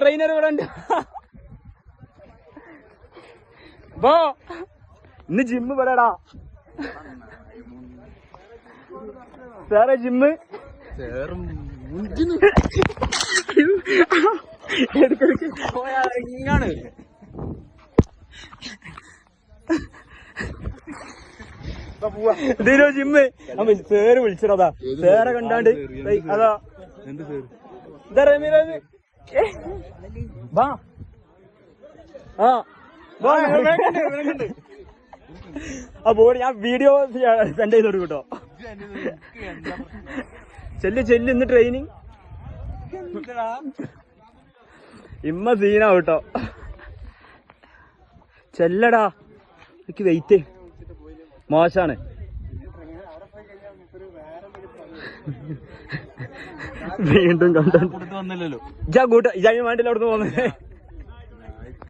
Trainer ഇവിടെ ഉണ്ട്. ബോ ഇന്ന് ജിമ്മ് പറയടാ സാറേ ജിമ്മ് ഇങ്ങാണ് ഇതിലോ ജിമ്മ് പേര് വിളിച്ചിടാ പേരെ കണ്ടാണ്ട് അതാ വാ ആ ബോഡി ഞാൻ വീഡിയോ സെൻഡ് ചെയ്തോട് കേട്ടോ. ചെല്ല് ഇന്ന് ട്രെയിനിങ് ഇമ്മ സീനാ കേട്ടോ. ചെല്ലടാ എനിക്ക് വെയിറ്റ് മോശാണ്. വീണ്ടും കണ്ടോ ഇജാ കൂട്ട ഇജാ വേണ്ടില്ല അവിടുന്ന് പോകുന്നത്.